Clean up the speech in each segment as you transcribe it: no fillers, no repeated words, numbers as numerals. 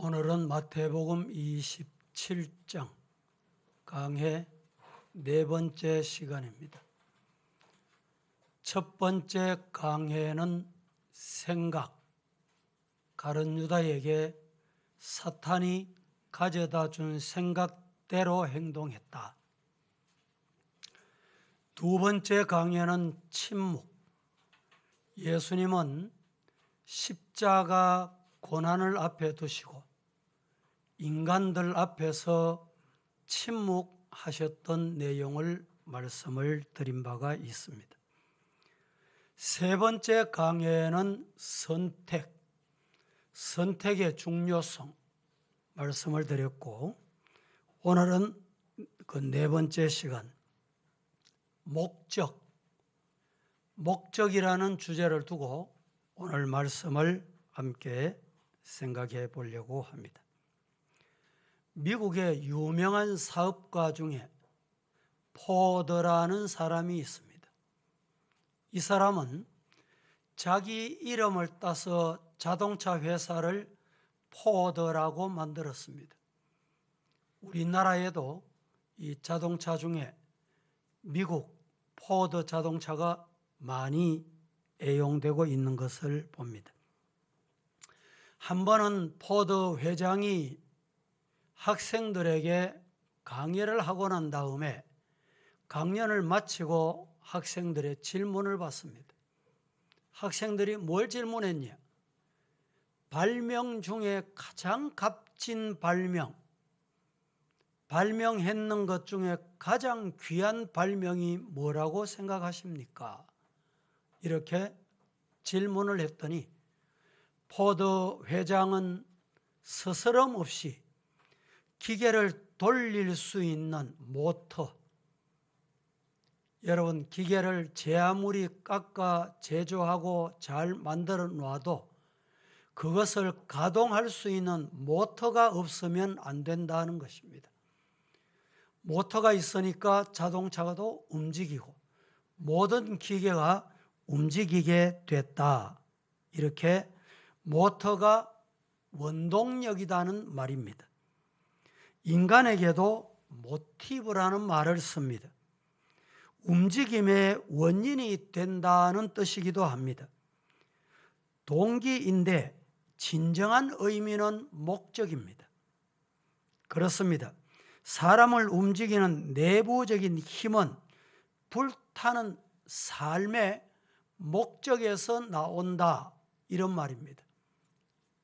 오늘은 마태복음 27장 강해 네 번째 시간입니다. 첫 번째 강해는 생각, 가룟 유다에게 사탄이 가져다 준 생각대로 행동했다. 두 번째 강해는 침묵, 예수님은 십자가 고난을 앞에 두시고 인간들 앞에서 침묵하셨던 내용을 말씀을 드린 바가 있습니다. 세 번째 강해는 선택의 중요성 말씀을 드렸고, 오늘은 그 네 번째 시간 목적이라는 주제를 두고 오늘 말씀을 함께 생각해 보려고 합니다. 미국의 유명한 사업가 중에 포드라는 사람이 있습니다. 이 사람은 자기 이름을 따서 자동차 회사를 포드라고 만들었습니다. 우리나라에도 이 자동차 중에 미국 포드 자동차가 많이 애용되고 있는 것을 봅니다. 한 번은 포드 회장이 학생들에게 강연을 하고 난 다음에 강연을 마치고 학생들의 질문을 받습니다. 학생들이 뭘 질문했냐? 발명 중에 가장 값진 발명했는 것 중에 가장 귀한 발명이 뭐라고 생각하십니까? 이렇게 질문을 했더니 포드 회장은 스스럼 없이 기계를 돌릴 수 있는 모터, 여러분 기계를 제 아무리 깎아 제조하고 잘 만들어 놔도 그것을 가동할 수 있는 모터가 없으면 안 된다는 것입니다. 모터가 있으니까 자동차도 움직이고 모든 기계가 움직이게 됐다. 이렇게 모터가 원동력이라는 말입니다. 인간에게도 모티브라는 말을 씁니다. 움직임의 원인이 된다는 뜻이기도 합니다. 동기인데 진정한 의미는 목적입니다. 그렇습니다. 사람을 움직이는 내부적인 힘은 불타는 삶의 목적에서 나온다, 이런 말입니다.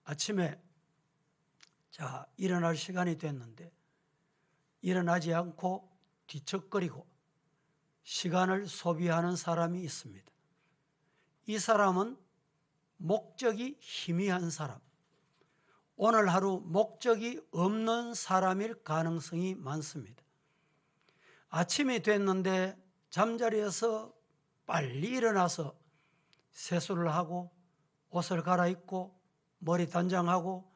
아침에 일어날 시간이 됐는데 일어나지 않고 뒤척거리고 시간을 소비하는 사람이 있습니다. 이 사람은 목적이 희미한 사람, 오늘 하루 목적이 없는 사람일 가능성이 많습니다. 아침이 됐는데 잠자리에서 빨리 일어나서 세수를 하고 옷을 갈아입고 머리 단장하고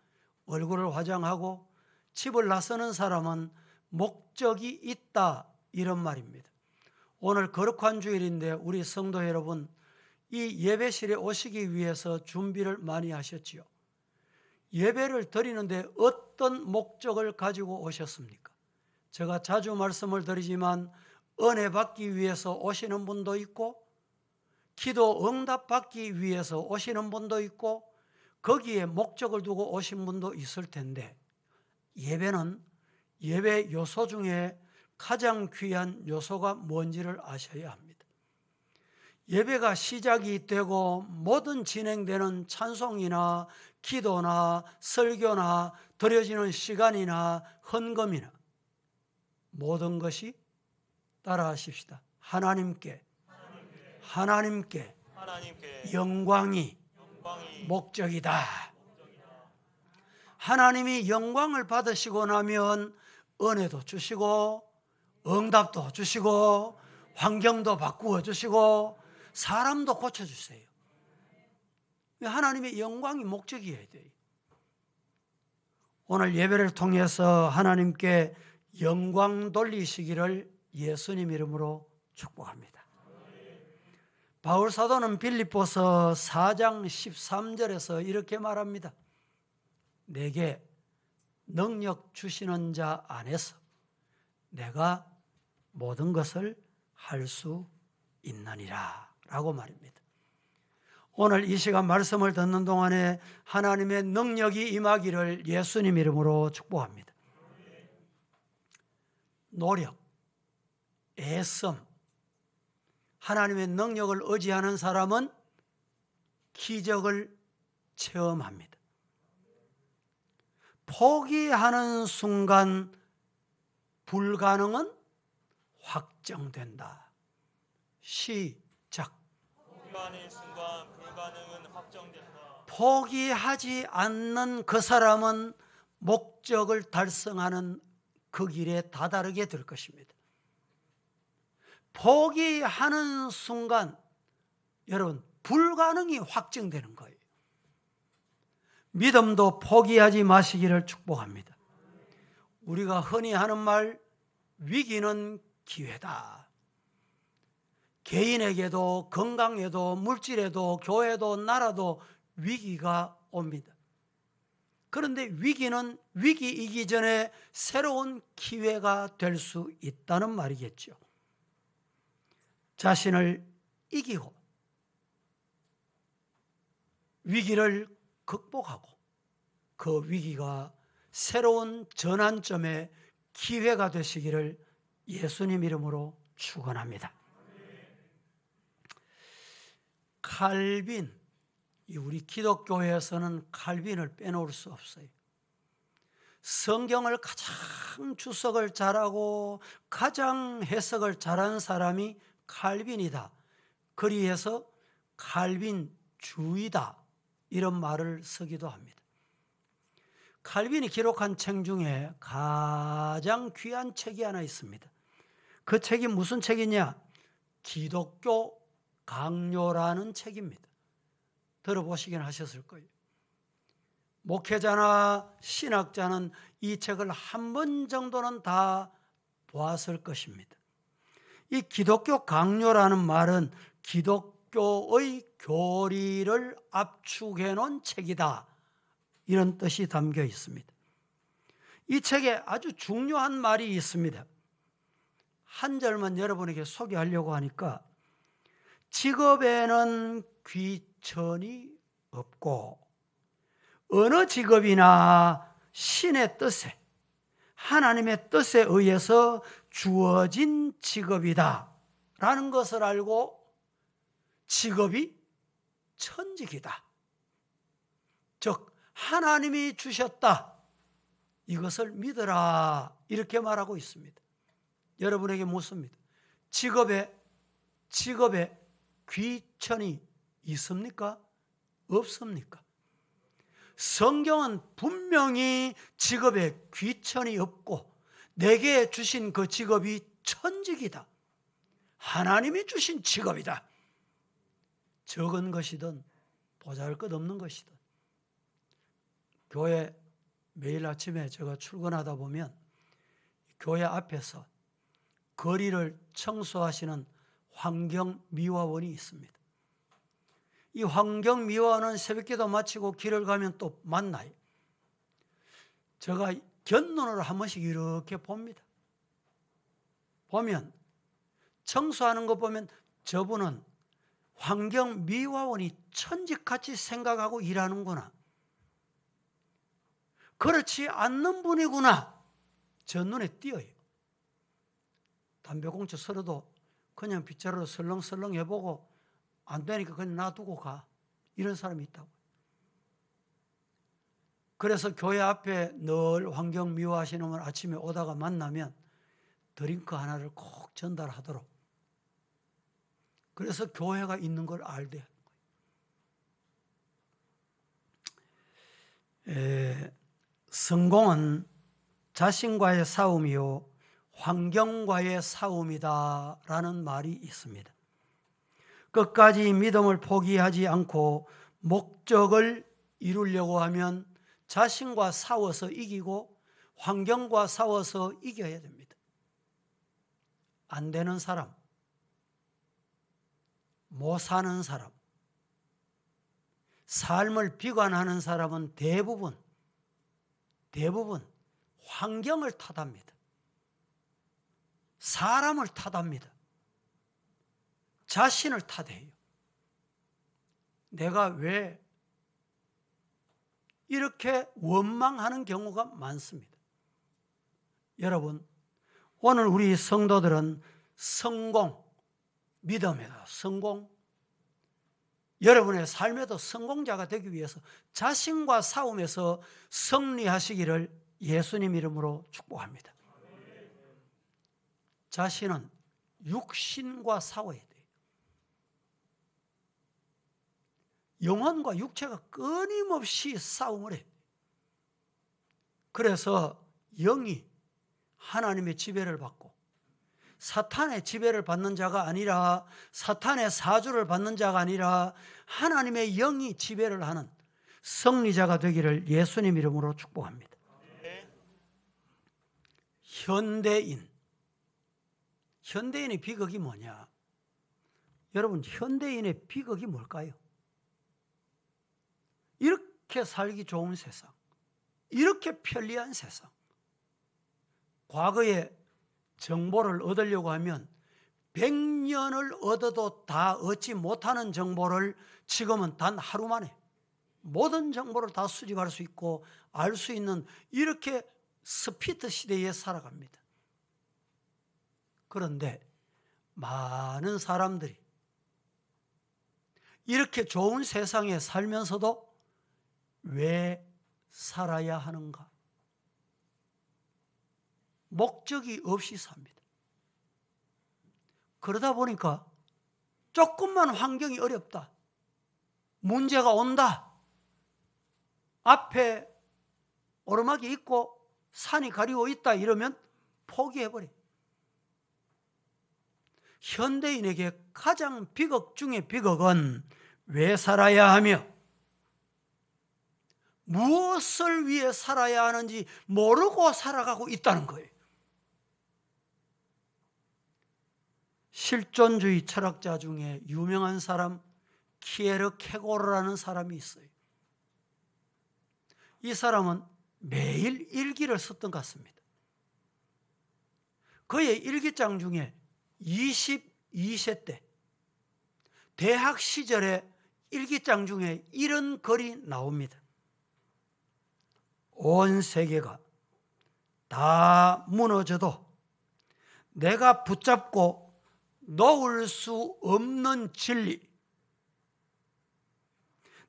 얼굴을 화장하고 집을 나서는 사람은 목적이 있다, 이런 말입니다. 오늘 거룩한 주일인데 우리 성도 여러분, 이 예배실에 오시기 위해서 준비를 많이 하셨지요. 예배를 드리는데 어떤 목적을 가지고 오셨습니까? 제가 자주 말씀을 드리지만 은혜 받기 위해서 오시는 분도 있고 기도 응답 받기 위해서 오시는 분도 있고 거기에 목적을 두고 오신 분도 있을 텐데, 예배는 예배 요소 중에 가장 귀한 요소가 뭔지를 아셔야 합니다. 예배가 시작이 되고 모든 진행되는 찬송이나 기도나 설교나 드려지는 시간이나 헌금이나 모든 것이, 따라하십시다. 하나님께 영광이 목적이다. 하나님이 영광을 받으시고 나면 은혜도 주시고 응답도 주시고 환경도 바꾸어 주시고 사람도 고쳐주세요. 하나님의 영광이 목적이어야 돼요. 오늘 예배를 통해서 하나님께 영광 돌리시기를 예수님 이름으로 축복합니다. 바울 사도는 빌립보서 4장 13절에서 이렇게 말합니다. 내게 능력 주시는 자 안에서 내가 모든 것을 할 수 있느니라 라고 말입니다. 오늘 이 시간 말씀을 듣는 동안에 하나님의 능력이 임하기를 예수님 이름으로 축복합니다. 노력, 애씀, 하나님의 능력을 의지하는 사람은 기적을 체험합니다. 포기하는 순간 불가능은 확정된다. 시작. 포기하는 순간 불가능은 확정된다. 포기하지 않는 그 사람은 목적을 달성하는 그 길에 다다르게 될 것입니다. 포기하는 순간 여러분 불가능이 확정되는 거예요. 믿음도 포기하지 마시기를 축복합니다. 우리가 흔히 하는 말 위기는 기회다. 개인에게도 건강에도 물질에도 교회도 나라도 위기가 옵니다. 그런데 위기는 위기이기 전에 새로운 기회가 될 수 있다는 말이겠죠. 자신을 이기고 위기를 극복하고 그 위기가 새로운 전환점의 기회가 되시기를 예수님 이름으로 축원합니다. 칼빈, 우리 기독교회에서는 칼빈을 빼놓을 수 없어요. 성경을 가장 주석을 잘하고 가장 해석을 잘하는 사람이 칼빈이다. 그리해서 칼빈주의다 이런 말을 쓰기도 합니다. 칼빈이 기록한 책 중에 가장 귀한 책이 하나 있습니다. 그 책이 무슨 책이냐? 기독교 강요라는 책입니다. 들어보시긴 하셨을 거예요. 목회자나 신학자는 이 책을 한 번 정도는 다 보았을 것입니다. 이 기독교 강요라는 말은 기독교의 교리를 압축해 놓은 책이다. 이런 뜻이 담겨 있습니다. 이 책에 아주 중요한 말이 있습니다. 한 절만 여러분에게 소개하려고 하니까 직업에는 귀천이 없고 어느 직업이나 신의 뜻에 하나님의 뜻에 의해서 주어진 직업이다 라는 것을 알고 직업이 천직이다. 즉 하나님이 주셨다. 이것을 믿어라. 이렇게 말하고 있습니다. 여러분에게 묻습니다. 직업에 귀천이 있습니까? 없습니까? 성경은 분명히 직업에 귀천이 없고 내게 주신 그 직업이 천직이다. 하나님이 주신 직업이다. 적은 것이든 보잘것없는 것이든 교회 매일 아침에 제가 출근하다 보면 교회 앞에서 거리를 청소하시는 환경미화원이 있습니다. 이 환경미화원은 새벽기도 마치고 길을 가면 또 만나요. 제가 곁눈으로 한 번씩 이렇게 봅니다. 보면 청소하는 거 보면 저분은 환경미화원이 천직같이 생각하고 일하는구나. 그렇지 않는 분이구나. 저 눈에 띄어요. 담배꽁초 썰어도 그냥 빗자루로 설렁설렁 해보고 안 되니까 그냥 놔두고 가. 이런 사람이 있다고. 그래서 교회 앞에 늘 환경 미화하시는 분 아침에 오다가 만나면 드링크 하나를 꼭 전달하도록. 그래서 교회가 있는 걸 알게 하는 거예요. 성공은 자신과의 싸움이요 환경과의 싸움이다라는 말이 있습니다. 끝까지 믿음을 포기하지 않고 목적을 이루려고 하면 자신과 싸워서 이기고 환경과 싸워서 이겨야 됩니다. 안 되는 사람, 못 사는 사람, 삶을 비관하는 사람은 대부분 환경을 탓합니다. 사람을 탓합니다. 자신을 탓해요. 내가 왜 이렇게 원망하는 경우가 많습니다. 여러분, 오늘 우리 성도들은 성공, 믿음에도 성공, 여러분의 삶에도 성공자가 되기 위해서 자신과 싸움에서 승리하시기를 예수님 이름으로 축복합니다. 자신은 육신과 싸워야 돼요. 영혼과 육체가 끊임없이 싸움을 해요. 그래서 영이 하나님의 지배를 받고 사탄의 지배를 받는 자가 아니라, 사탄의 사주를 받는 자가 아니라 하나님의 영이 지배를 하는 승리자가 되기를 예수님 이름으로 축복합니다. 현대인의 비극이 뭐냐? 여러분, 현대인의 비극이 뭘까요? 이렇게 살기 좋은 세상, 이렇게 편리한 세상, 과거에 정보를 얻으려고 하면 100년을 얻어도 다 얻지 못하는 정보를 지금은 단 하루 만에 모든 정보를 다 수집할 수 있고 알 수 있는, 이렇게 스피드 시대에 살아갑니다. 그런데 많은 사람들이 이렇게 좋은 세상에 살면서도 왜 살아야 하는가? 목적이 없이 삽니다. 그러다 보니까 조금만 환경이 어렵다, 문제가 온다, 앞에 오르막이 있고 산이 가리고 있다 이러면 포기해버려요. 현대인에게 가장 비극 중의 비극은 왜 살아야 하며 무엇을 위해 살아야 하는지 모르고 살아가고 있다는 거예요. 실존주의 철학자 중에 유명한 사람 키에르 케고르라는 사람이 있어요. 이 사람은 매일 일기를 썼던 것 같습니다. 그의 일기장 중에 22세 때 대학 시절에 일기장 중에 이런 글이 나옵니다. 온 세계가 다 무너져도 내가 붙잡고 놓을 수 없는 진리,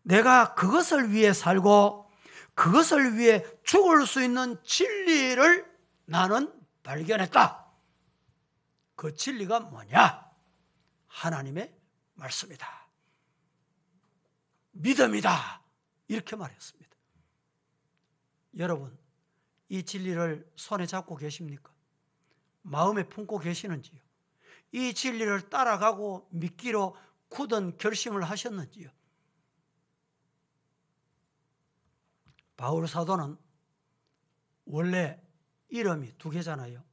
내가 그것을 위해 살고 그것을 위해 죽을 수 있는 진리를 나는 발견했다. 그 진리가 뭐냐? 하나님의 말씀이다, 믿음이다, 이렇게 말했습니다. 여러분, 이 진리를 손에 잡고 계십니까? 마음에 품고 계시는지요? 이 진리를 따라가고 믿기로 굳은 결심을 하셨는지요? 바울 사도는 원래 이름이 두 개잖아요.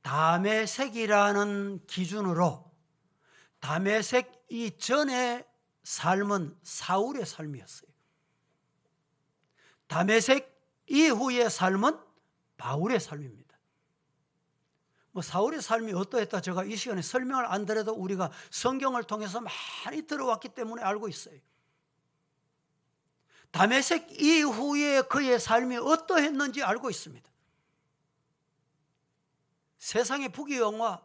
다메섹이라는 기준으로 다메섹 이전의 삶은 사울의 삶이었어요. 다메섹 이후의 삶은 바울의 삶입니다. 사울의 삶이 어떠했다 제가 이 시간에 설명을 안 드려도 우리가 성경을 통해서 많이 들어왔기 때문에 알고 있어요. 다메섹 이후에 그의 삶이 어떠했는지 알고 있습니다. 세상의 부귀영화,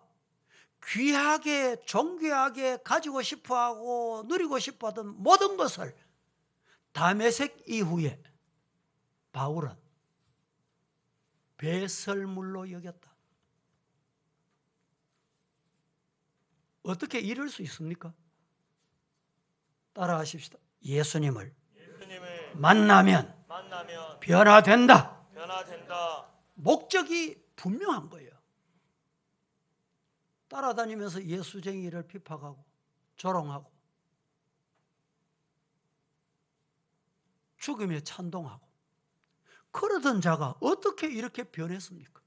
귀하게 존귀하게 가지고 싶어하고 누리고 싶어하던 모든 것을 다메섹 이후에 바울은 배설물로 여겼다. 어떻게 이럴 수 있습니까? 따라하십시다. 예수님을 만나면 변화된다. 목적이 분명한 거예요. 따라다니면서 예수쟁이를 핍박하고 조롱하고 죽음에 찬동하고 그러던 자가 어떻게 이렇게 변했습니까?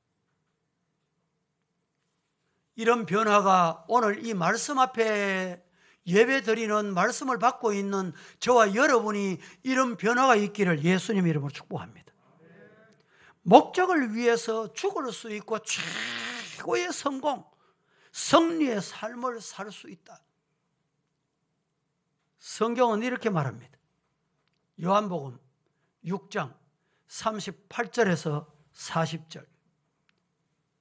이런 변화가 오늘 이 말씀 앞에 예배 드리는 말씀을 받고 있는 저와 여러분이 이런 변화가 있기를 예수님 이름으로 축복합니다. 목적을 위해서 죽을 수 있고 최고의 성공, 승리의 삶을 살 수 있다. 성경은 이렇게 말합니다. 요한복음 6장 38절에서 40절.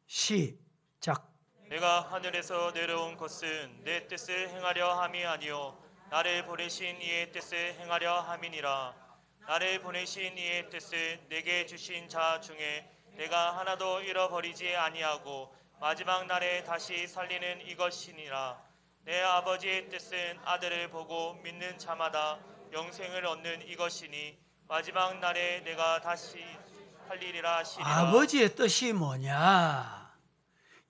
시작. 내가 하늘에서 내려온 것은 내 뜻을 행하려 함이 아니요 나를 보내신 이의 뜻을 행하려 함이니라. 나를 보내신 이의 뜻을 내게 주신 자 중에 내가 하나도 잃어버리지 아니하고 마지막 날에 다시 살리는 이것이니라. 내 아버지의 뜻은 아들을 보고 믿는 자마다 영생을 얻는 이것이니 마지막 날에 내가 다시 살리리라 하시니라. 아버지의 뜻이 뭐냐?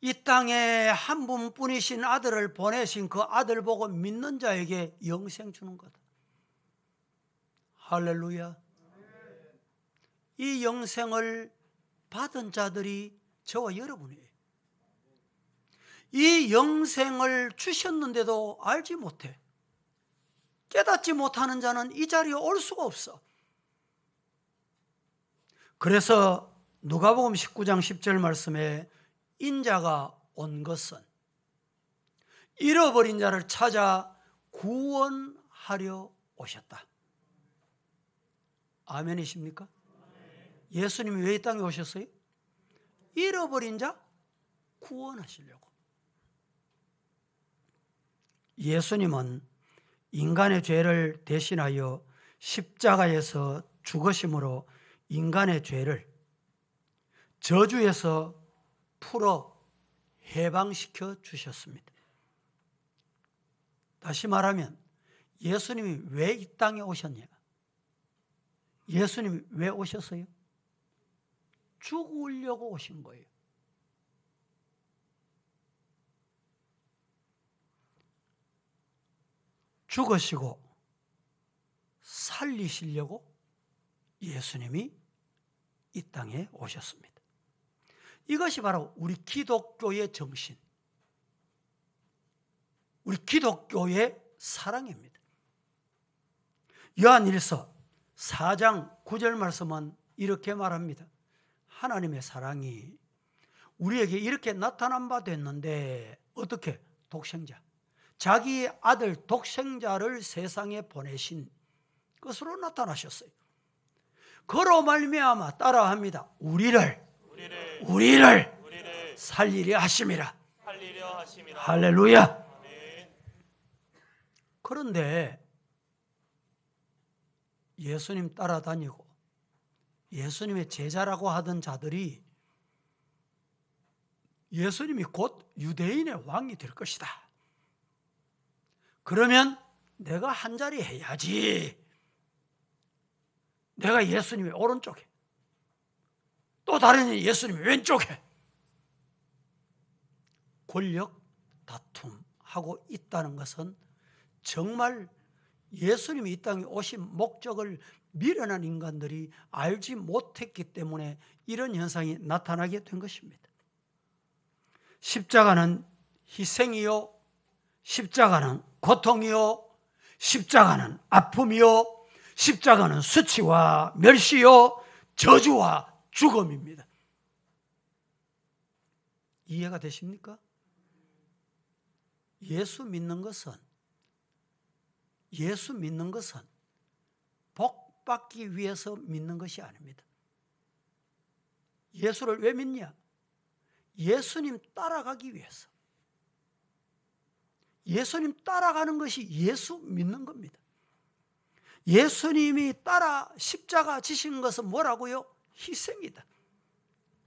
이 땅에 한 분뿐이신 아들을 보내신 그 아들 보고 믿는 자에게 영생 주는 거다. 할렐루야. 이 영생을 받은 자들이 저와 여러분이에요. 이 영생을 주셨는데도 알지 못해, 깨닫지 못하는 자는 이 자리에 올 수가 없어. 그래서 누가복음 19장 10절 말씀에 인자가 온 것은 잃어버린 자를 찾아 구원하려 오셨다. 아멘이십니까? 예수님이 왜 이 땅에 오셨어요? 잃어버린 자 구원하시려고. 예수님은 인간의 죄를 대신하여 십자가에서 죽으심으로 인간의 죄를 저주에서 풀어 해방시켜 주셨습니다. 다시 말하면 예수님이 왜 이 땅에 오셨냐? 예수님이 왜 오셨어요? 죽으려고 오신 거예요. 죽으시고 살리시려고 예수님이 이 땅에 오셨습니다. 이것이 바로 우리 기독교의 정신, 우리 기독교의 사랑입니다. 요한일서 4장 9절 말씀은 이렇게 말합니다. 하나님의 사랑이 우리에게 이렇게 나타난 바 됐는데 어떻게? 독생자, 자기 아들 독생자를 세상에 보내신 것으로 나타나셨어요. 그로 말미암아 따라합니다. 우리를 살리려 하심이라. 할렐루야. 아멘. 그런데 예수님 따라다니고 예수님의 제자라고 하던 자들이 예수님이 곧 유대인의 왕이 될 것이다. 그러면 내가 한자리 해야지. 내가 예수님의 오른쪽에, 또 다른 예수님의 왼쪽에 권력 다툼하고 있다는 것은 정말 예수님이 이 땅에 오신 목적을 미련한 인간들이 알지 못했기 때문에 이런 현상이 나타나게 된 것입니다. 십자가는 희생이요, 십자가는 고통이요, 십자가는 아픔이요, 십자가는 수치와 멸시요, 저주와 죽음입니다. 이해가 되십니까? 예수 믿는 것은 복 받기 위해서 믿는 것이 아닙니다. 예수를 왜 믿냐? 예수님 따라가기 위해서. 예수님 따라가는 것이 예수 믿는 겁니다. 예수님이 따라 십자가 지신 것은 뭐라고요? 희생이다,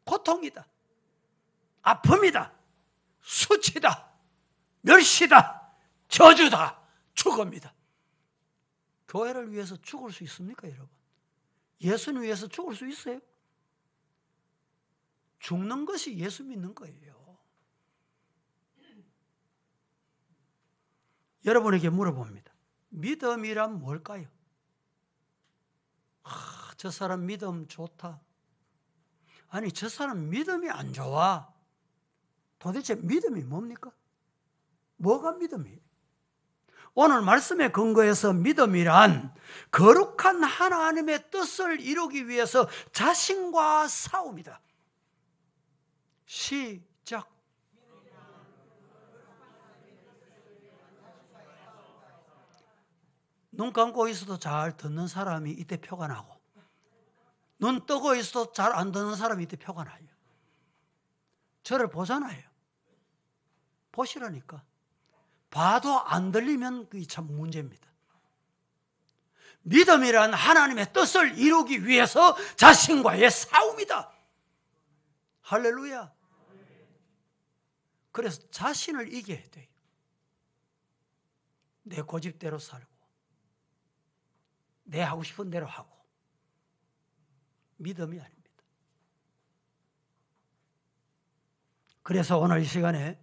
고통이다, 아픔이다, 수치다, 멸시다, 저주다, 죽음이다. 교회를 위해서 죽을 수 있습니까, 여러분? 예수님 위해서 죽을 수 있어요? 죽는 것이 예수 믿는 거예요. 여러분에게 물어봅니다. 믿음이란 뭘까요? 저 사람 믿음 좋다. 아니, 저 사람 믿음이 안 좋아. 도대체 믿음이 뭡니까? 뭐가 믿음이에요? 오늘 말씀에 근거해서 믿음이란 거룩한 하나님의 뜻을 이루기 위해서 자신과 싸움이다. 시작. 눈 감고 있어도 잘 듣는 사람이 이때 표가 나고, 눈 뜨고 있어도 잘 안 듣는 사람이 이때 표가 나요. 저를 보잖아요. 보시라니까. 봐도 안 들리면 그게 참 문제입니다. 믿음이란 하나님의 뜻을 이루기 위해서 자신과의 싸움이다. 할렐루야. 그래서 자신을 이겨야 돼요. 내 고집대로 살고, 내 하고 싶은 대로 하고. 믿음이 아닙니다. 그래서 오늘 이 시간에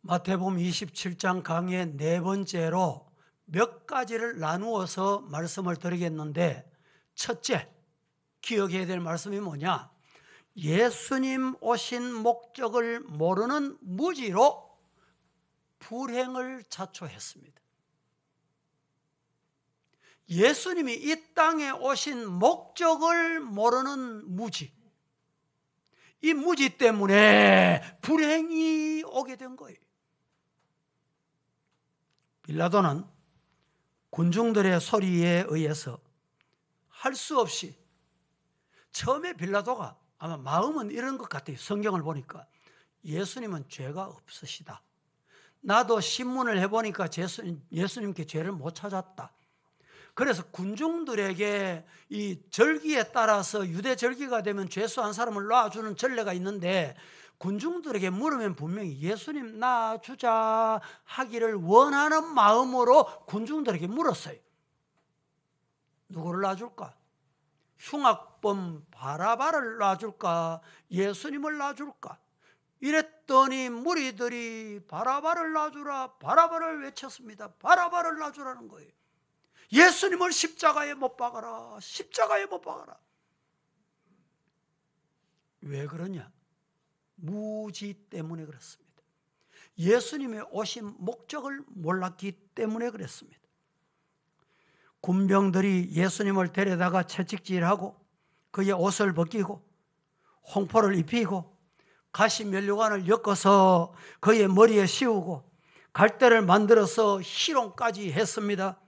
마태복음 27장 강의 네 번째로 몇 가지를 나누어서 말씀을 드리겠는데, 첫째 기억해야 될 말씀이 뭐냐? 예수님 오신 목적을 모르는 무지로 불행을 자초했습니다. 예수님이 이 땅에 오신 목적을 모르는 무지, 이 무지 때문에 불행이 오게 된 거예요. 빌라도는 군중들의 소리에 의해서 할 수 없이, 처음에 빌라도가 아마 마음은 이런 것 같아요. 성경을 보니까 예수님은 죄가 없으시다. 나도 신문을 해보니까 예수님께 죄를 못 찾았다. 그래서 군중들에게 이 절기에 따라서 유대 절기가 되면 죄수한 사람을 놔주는 전례가 있는데, 군중들에게 물으면 분명히 예수님 놔주자 하기를 원하는 마음으로 군중들에게 물었어요. 누구를 놔줄까? 흉악범 바라바를 놔줄까? 예수님을 놔줄까? 이랬더니 무리들이 바라바를 놔주라, 바라바를 외쳤습니다. 바라바를 놔주라는 거예요. 예수님을 십자가에 못 박아라, 십자가에 못 박아라. 왜 그러냐? 무지 때문에 그렇습니다. 예수님의 오신 목적을 몰랐기 때문에 그랬습니다. 군병들이 예수님을 데려다가 채찍질하고 그의 옷을 벗기고 홍포를 입히고 가시 면류관을 엮어서 그의 머리에 씌우고 갈대를 만들어서 희롱까지 했습니다.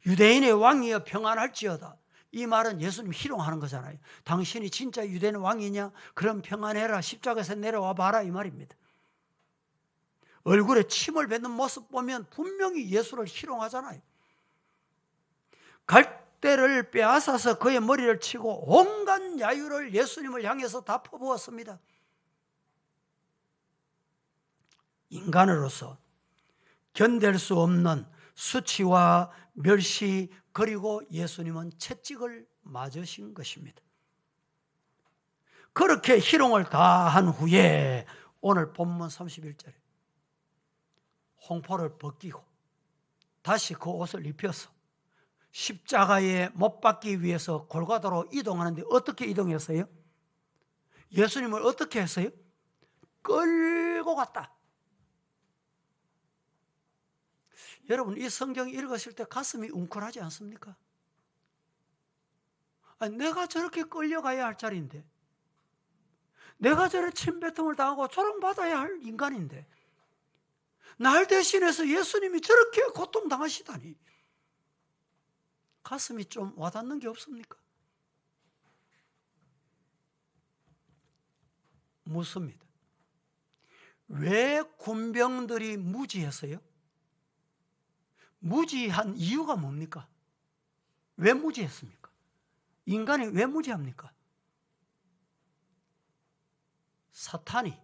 유대인의 왕이여 평안할지어다. 이 말은 예수님 희롱하는 거잖아요. 당신이 진짜 유대인 왕이냐? 그럼 평안해라. 십자가에서 내려와 봐라. 이 말입니다. 얼굴에 침을 뱉는 모습 보면 분명히 예수를 희롱하잖아요. 갈대를 빼앗아서 그의 머리를 치고 온갖 야유를 예수님을 향해서 다 퍼부었습니다. 인간으로서 견딜 수 없는 수치와 멸시, 그리고 예수님은 채찍을 맞으신 것입니다. 그렇게 희롱을 다 한 후에 오늘 본문 31절에 홍포를 벗기고 다시 그 옷을 입혀서 십자가에 못 박기 위해서 골고다로 이동하는데 어떻게 이동했어요? 예수님을 어떻게 했어요? 끌고 갔다. 여러분, 이 성경 읽으실 때 가슴이 웅크하지 않습니까? 아니, 내가 저렇게 끌려가야 할 자리인데, 내가 저런 침뱉음을 당하고 조롱받아야 할 인간인데, 날 대신해서 예수님이 저렇게 고통당하시다니 가슴이 좀 와닿는 게 없습니까? 묻습니다. 왜 군병들이 무지했어요? 무지한 이유가 뭡니까? 왜 무지했습니까? 인간이 왜 무지합니까? 사탄이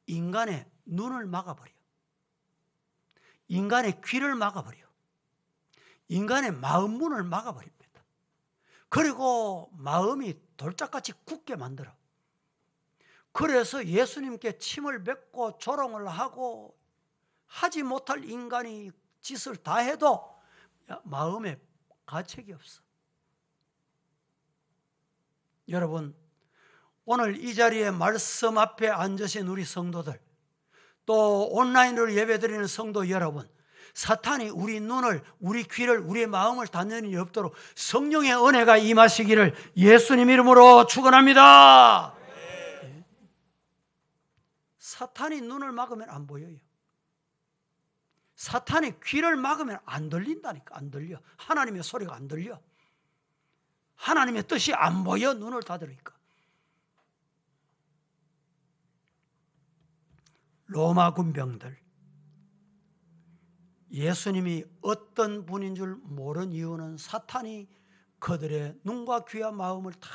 인간의 눈을 막아버려, 인간의 귀를 막아버려, 인간의 마음 문을 막아버립니다. 그리고 마음이 돌짝같이 굳게 만들어. 그래서 예수님께 침을 뱉고 조롱을 하고 하지 못할 인간이 짓을 다 해도 마음에 가책이 없어. 여러분, 오늘 이 자리에 말씀 앞에 앉으신 우리 성도들, 또 온라인으로 예배드리는 성도 여러분, 사탄이 우리 눈을, 우리 귀를, 우리의 마음을 닫는 일이 없도록 성령의 은혜가 임하시기를 예수님 이름으로 축원합니다. 예. 사탄이 눈을 막으면 안 보여요. 사탄이 귀를 막으면 안 들린다니까. 안 들려. 하나님의 소리가 안 들려. 하나님의 뜻이 안 보여. 눈을 닫으니까. 로마 군병들, 예수님이 어떤 분인 줄 모르는 이유는 사탄이 그들의 눈과 귀와 마음을 다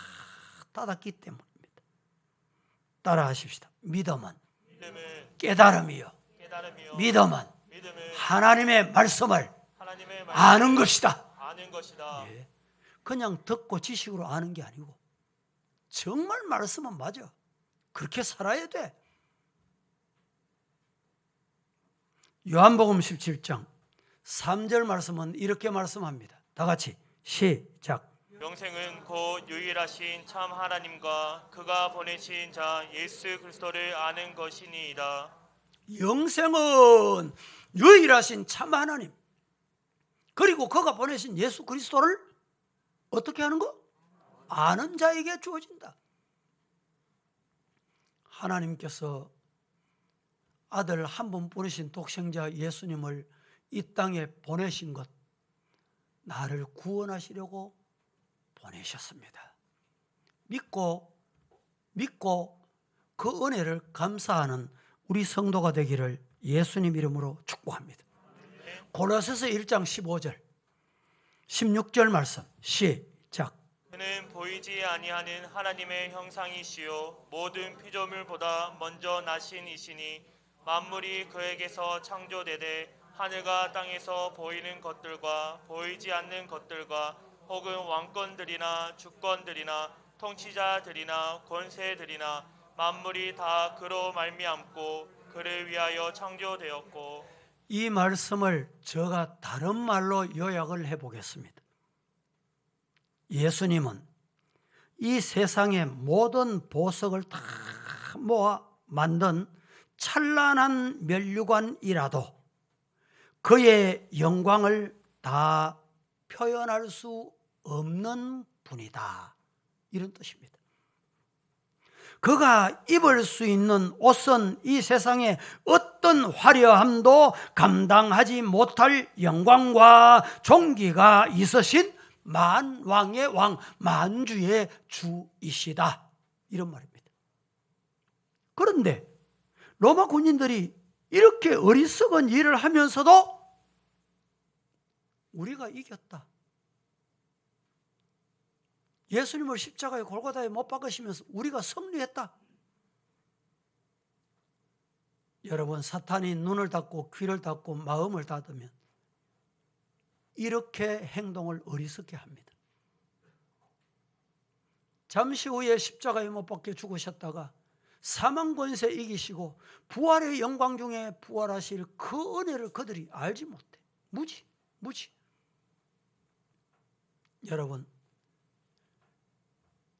닫았기 때문입니다. 따라하십시다. 믿음은 깨달음이요, 믿음은 하나님의 말씀을 아는 것이다. 예. 그냥 듣고 지식으로 아는 게 아니고 정말 말씀은 맞아. 그렇게 살아야 돼. 요한복음 17장 3절 말씀은 이렇게 말씀합니다. 다 같이 시작. 영생은 곧 유일하신 참 하나님과 그가 보내신 자 예수 그리스도를 아는 것이니이다. 영생은 유일하신 참 하나님, 그리고 그가 보내신 예수 그리스도를 어떻게 하는 거? 아는 자에게 주어진다. 하나님께서 아들 한 분 뿌리신 독생자 예수님을 이 땅에 보내신 것, 나를 구원하시려고 보내셨습니다. 믿고 그 은혜를 감사하는 우리 성도가 되기를 예수님 이름으로 축복합니다. 골로새서 1장 15절 16절 말씀 시작. 그는 보이지 아니하는 하나님의 형상이시요 모든 피조물보다 먼저 나신 이시니 만물이 그에게서 창조되되 하늘과 땅에서 보이는 것들과 보이지 않는 것들과 혹은 왕권들이나 주권들이나 통치자들이나 권세들이나 만물이 다 그로 말미암고 그를 위하여 창조되었고. 이 말씀을 제가 다른 말로 요약을 해보겠습니다. 예수님은 이 세상의 모든 보석을 다 모아 만든 찬란한 면류관이라도 그의 영광을 다 표현할 수 없는 분이다. 이런 뜻입니다. 그가 입을 수 있는 옷은 이 세상의 어떤 화려함도 감당하지 못할 영광과 존귀가 있으신 만왕의 왕, 만주의 주이시다. 이런 말입니다. 그런데 로마 군인들이 이렇게 어리석은 일을 하면서도 우리가 이겼다. 예수님을 십자가에 골고다에 못 박으시면서 우리가 승리했다. 여러분, 사탄이 눈을 닫고 귀를 닫고 마음을 닫으면 이렇게 행동을 어리석게 합니다. 잠시 후에 십자가에 못 박혀 죽으셨다가 사망 권세 이기시고 부활의 영광 중에 부활하실 그 은혜를 그들이 알지 못해. 무지. 여러분,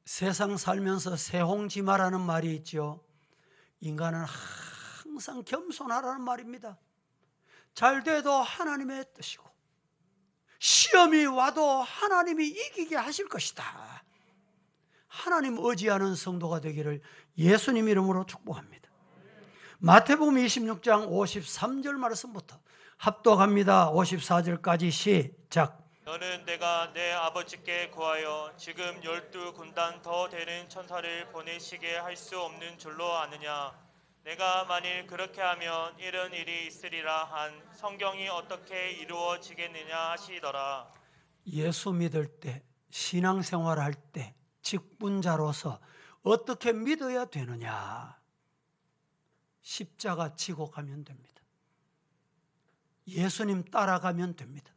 세상 살면서 세홍지마라는 말이 있죠. 인간은 항상 겸손하라는 말입니다. 잘 돼도 하나님의 뜻이고 시험이 와도 하나님이 이기게 하실 것이다. 하나님 의지하는 성도가 되기를 예수님 이름으로 축복합니다. 마태복음 26장 53절 말씀부터 합독합니다. 54절까지 시작. 너는 내가 내 아버지께 구하여 지금 12군단 더 되는 천사를 보내시게 할 수 없는 줄로 아느냐. 내가 만일 그렇게 하면 이런 일이 있으리라 한 성경이 어떻게 이루어지겠느냐 하시더라. 예수 믿을 때, 신앙생활할 때 직분자로서 어떻게 믿어야 되느냐. 십자가 지고 가면 됩니다. 예수님 따라가면 됩니다.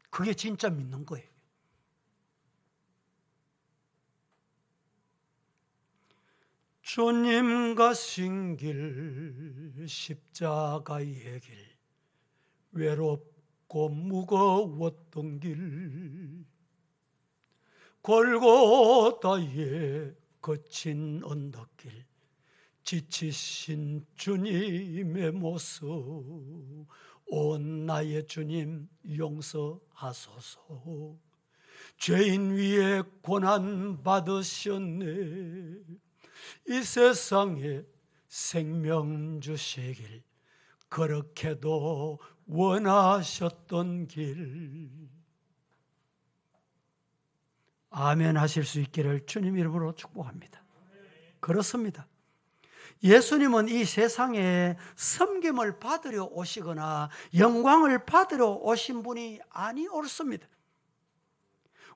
그게 진짜 믿는 거예요. 주님 가신 길, 십자가의 길, 외롭고 무거웠던 길, 골고다의 거친 언덕길, 지치신 주님의 모습, 오 나의 주님 용서하소서. 죄인 위에 고난 받으셨네. 이 세상에 생명 주시길 그렇게도 원하셨던 길. 아멘 하실 수 있기를 주님 이름으로 축복합니다. 그렇습니다. 예수님은 이 세상에 섬김을 받으러 오시거나 영광을 받으러 오신 분이 아니었습니다.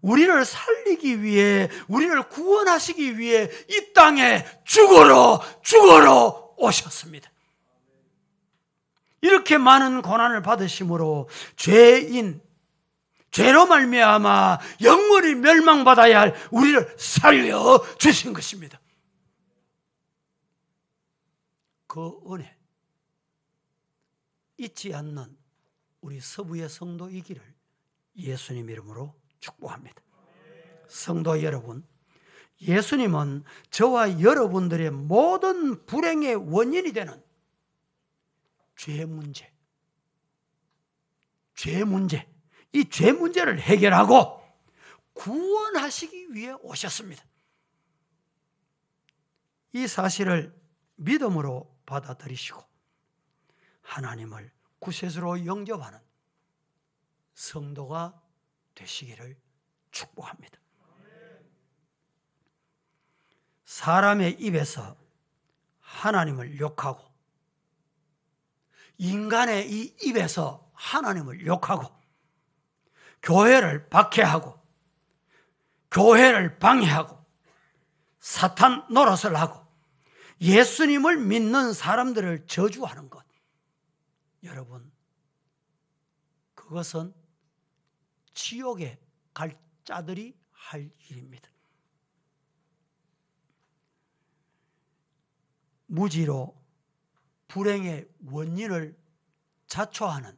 우리를 살리기 위해, 우리를 구원하시기 위해 이 땅에 죽으러 오셨습니다. 이렇게 많은 고난을 받으심으로 죄로 말미암아 영원히 멸망받아야 할 우리를 살려주신 것입니다. 그 은혜 잊지 않는 우리 서부의 성도이기를 예수님 이름으로 축복합니다. 성도 여러분, 예수님은 저와 여러분들의 모든 불행의 원인이 되는 죄 문제, 이 죄 문제를 해결하고 구원하시기 위해 오셨습니다. 이 사실을 믿음으로 받아들이시고 하나님을 구세주로 영접하는 성도가 되시기를 축복합니다. 사람의 입에서 하나님을 욕하고 인간의 이 입에서 하나님을 욕하고 교회를 박해하고 교회를 방해하고 사탄 노릇을 하고 예수님을 믿는 사람들을 저주하는 것, 여러분, 그것은 지옥에 갈 자들이 할 일입니다. 무지로 불행의 원인을 자초하는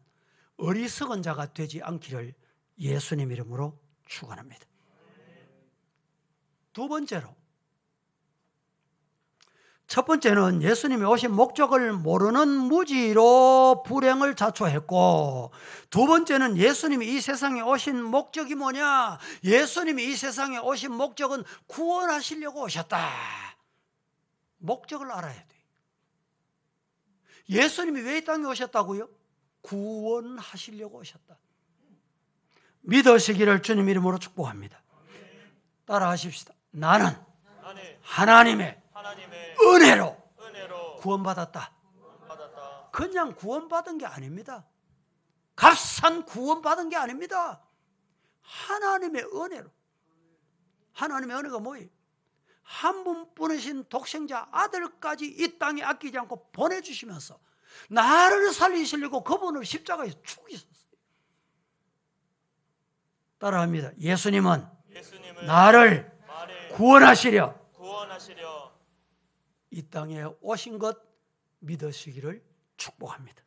어리석은 자가 되지 않기를 예수님 이름으로 축원합니다. 두 번째로, 첫 번째는 예수님이 오신 목적을 모르는 무지로 불행을 자초했고, 두 번째는 예수님이 이 세상에 오신 목적이 뭐냐? 예수님이 이 세상에 오신 목적은 구원하시려고 오셨다. 목적을 알아야 돼. 예수님이 왜 이 땅에 오셨다고요? 구원하시려고 오셨다. 믿으시기를 주님 이름으로 축복합니다. 따라 하십시다. 나는 하나님의 은혜로 구원받았다. 그냥 구원받은 게 아닙니다. 값싼 구원받은 게 아닙니다. 하나님의 은혜로. 하나님의 은혜가 뭐예요? 한 분뿐이신 독생자 아들까지 이 땅에 아끼지 않고 보내주시면서 나를 살리시려고 그분을 십자가에 죽이셨어요. 따라합니다. 예수님은 나를 구원하시려 이 땅에 오신 것 믿으시기를 축복합니다.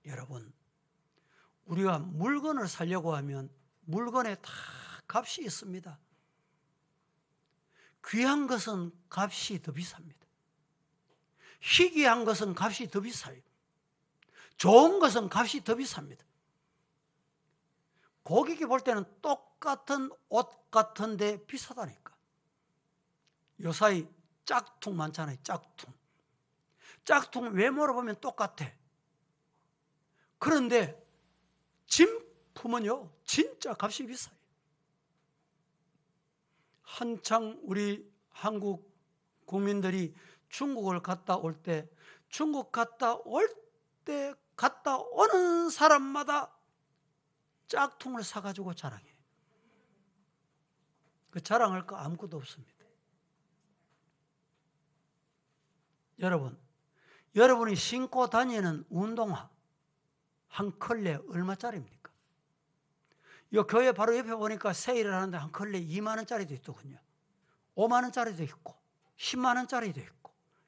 여러분, 우리가 물건을 사려고 하면 물건에 다 값이 있습니다. 귀한 것은 값이 더 비쌉니다. 희귀한 것은 값이 더 비싸요. 좋은 것은 값이 더 비쌉니다. 고객이 볼 때는 똑같은 옷 같은데 비싸다니까. 요사이 짝퉁 많잖아요. 짝퉁 외모로 보면 똑같아. 그런데 진품은요 진짜 값이 비싸요. 한창 우리 한국 국민들이 중국을 갔다 올 때, 중국 갔다 오는 사람마다 짝퉁을 사가지고 자랑해요. 그 자랑할 거 아무것도 없습니다. 여러분이 신고 다니는 운동화 한 컬레 얼마짜리입니까? 이 교회 바로 옆에 보니까 세일을 하는데 한 컬레 2만 원짜리도 있더군요. 5만 원짜리도 있고 10만 원짜리도 있고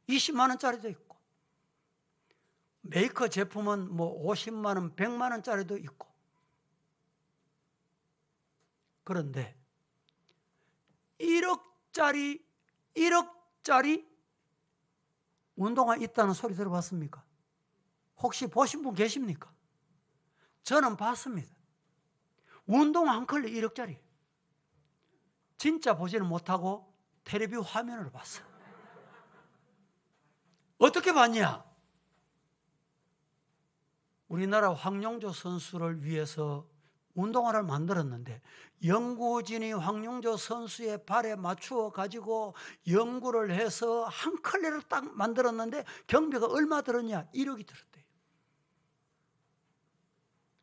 20만 원짜리도 있고, 메이커 제품은 뭐 50만 원, 100만 원짜리도 있고. 그런데 1억짜리 운동화 있다는 소리 들어봤습니까? 혹시 보신 분 계십니까? 저는 봤습니다. 운동화 한 컬레 1억짜리. 진짜 보지는 못하고 텔레비전 화면으로 봤어. 어떻게 봤냐? 우리나라 황용조 선수를 위해서 운동화를 만들었는데 연구진이 황용조 선수의 발에 맞추어 가지고 연구를 해서 한 컬레를 딱 만들었는데 경비가 얼마 들었냐? 1억이 들었대요.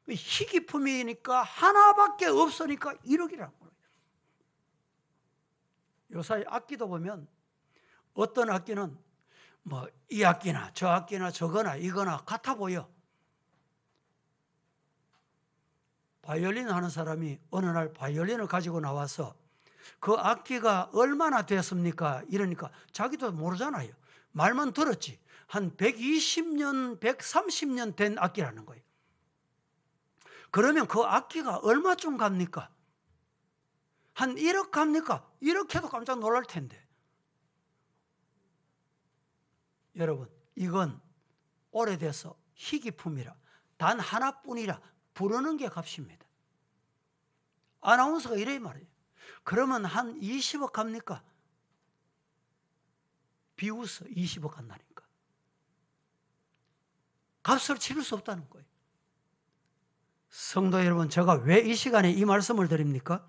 희귀품이니까 하나밖에 없으니까 1억이라고. 요사이 악기도 보면 어떤 악기는 뭐 이 악기나 저 악기나 저거나 이거나 같아 보여. 바이올린 하는 사람이 어느 날 바이올린을 가지고 나와서 그 악기가 얼마나 됐습니까? 이러니까 자기도 모르잖아요. 말만 들었지. 한 120년, 130년 된 악기라는 거예요. 그러면 그 악기가 얼마쯤 갑니까? 한 1억 갑니까? 1억 해도 깜짝 놀랄 텐데. 여러분, 이건 오래돼서 희귀품이라 단 하나뿐이라 부르는 게 값입니다. 아나운서가 이래 말이에요. 그러면 한 20억 갑니까? 비웃어 20억 간다니까. 값을 치를 수 없다는 거예요. 성도 여러분, 제가 왜 이 시간에 이 말씀을 드립니까?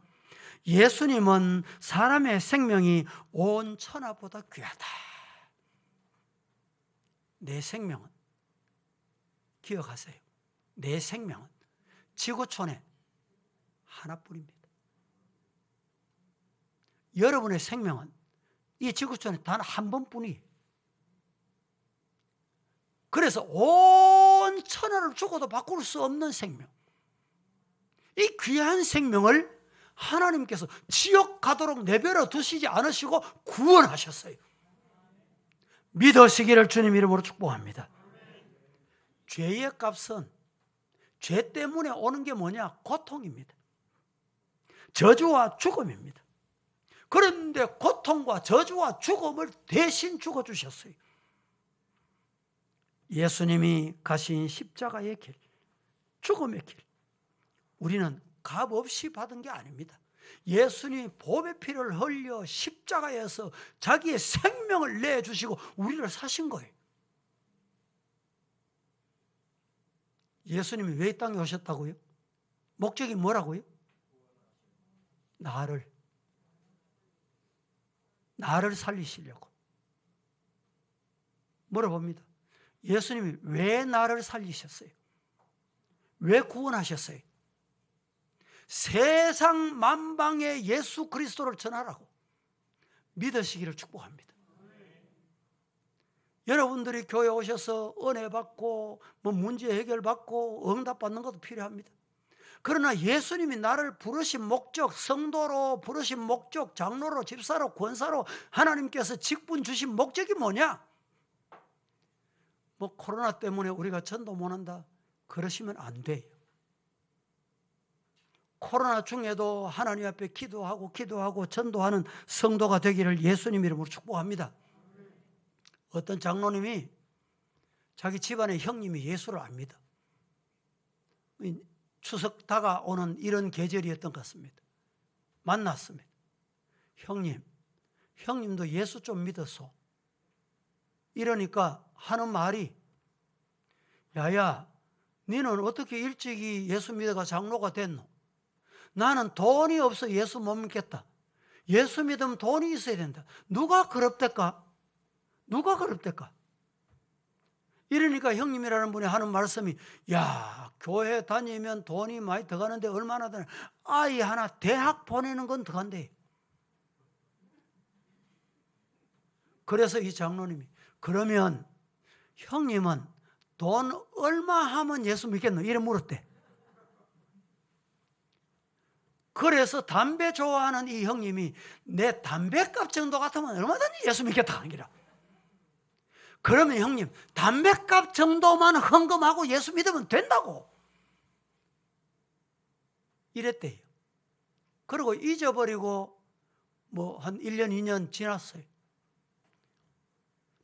예수님은 사람의 생명이 온 천하보다 귀하다. 내 생명은, 기억하세요. 내 생명은 지구촌에 하나뿐입니다. 여러분의 생명은 이 지구촌에 단 한 번뿐이에요. 그래서 온 천하를 죽어도 바꿀 수 없는 생명, 이 귀한 생명을 하나님께서 지옥 가도록 내버려 두시지 않으시고 구원하셨어요. 믿으시기를 주님 이름으로 축복합니다. 죄의 값은 죄 때문에 오는 게 뭐냐? 고통입니다. 저주와 죽음입니다. 그런데 고통과 저주와 죽음을 대신 죽어주셨어요. 예수님이 가신 십자가의 길, 죽음의 길, 우리는 값없이 받은 게 아닙니다. 예수님이 보배 피를 흘려 십자가에서 자기의 생명을 내주시고 우리를 사신 거예요. 예수님이 왜 이 땅에 오셨다고요? 목적이 뭐라고요? 나를 살리시려고. 물어봅니다. 예수님이 왜 나를 살리셨어요? 왜 구원하셨어요? 세상 만방에 예수 그리스도를 전하라고 믿으시기를 축복합니다. 여러분들이 교회 오셔서 은혜 받고 뭐 문제 해결 받고 응답 받는 것도 필요합니다. 그러나 예수님이 나를 부르신 목적, 성도로 부르신 목적, 장로로, 집사로, 권사로 하나님께서 직분 주신 목적이 뭐냐? 뭐 코로나 때문에 우리가 전도 못 한다, 그러시면 안 돼요. 코로나 중에도 하나님 앞에 기도하고 전도하는 성도가 되기를 예수님 이름으로 축복합니다. 어떤 장로님이 자기 집안의 형님이 예수를 안 믿어. 추석 다가오는 이런 계절이었던 것 같습니다. 만났습니다. 형님도 예수 좀 믿었어. 이러니까 하는 말이, 야야, 너는 어떻게 일찍이 예수 믿어가 장로가 됐노? 나는 돈이 없어 예수 못 믿겠다. 예수 믿으면 돈이 있어야 된다. 누가 그럽대까? 이러니까 형님이라는 분이 하는 말씀이, 야, 교회 다니면 돈이 많이 들어가는데 얼마나 되나? 아이 하나 대학 보내는 건 들어간대. 그래서 이 장로님이, 그러면 형님은 돈 얼마 하면 예수 믿겠노? 이래 물었대. 그래서 담배 좋아하는 이 형님이 내 담배값 정도 같으면 얼마든지 예수 믿겠다 하는 기라. 그러면 형님, 담배값 정도만 헌금하고 예수 믿으면 된다고 이랬대요. 그리고 잊어버리고 뭐 한 1년 2년 지났어요.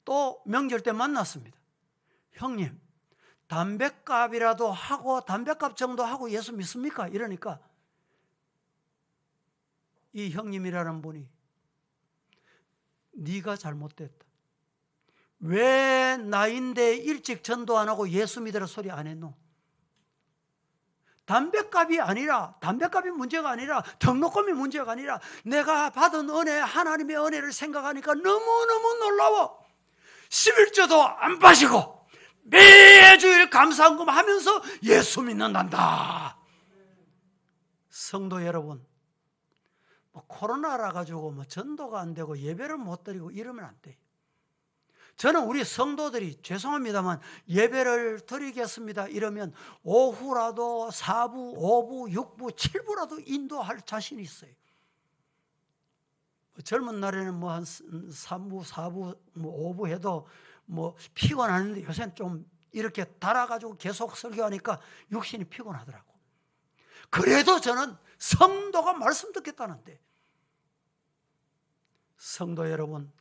또 명절 때 만났습니다. 형님, 담뱃값이라도 하고 담뱃값 정도 하고 예수 믿습니까? 이러니까 이 형님이라는 분이 네가 잘못됐다. 왜 나인데 일찍 전도 안 하고 예수 믿으라 소리 안 했노? 담뱃값이 아니라, 담뱃값이 문제가 아니라, 등록금이 문제가 아니라 내가 받은 은혜, 하나님의 은혜를 생각하니까 너무너무 놀라워. 11조도 안 빠지고 매주일 감사헌금 하면서 예수 믿는단다. 성도 여러분, 코로나라 가지고 전도가 안 되고 예배를 못 드리고 이러면 안 돼요. 저는 우리 성도들이 죄송합니다만 예배를 드리겠습니다 이러면 오후라도 4부, 5부, 6부, 7부라도 인도할 자신이 있어요. 젊은 날에는 한 3부, 4부, 5부 해도 피곤하는데 요새는 좀 이렇게 달아가지고 계속 설교하니까 육신이 피곤하더라고. 그래도 저는 성도가 말씀 듣겠다는데, 성도 여러분,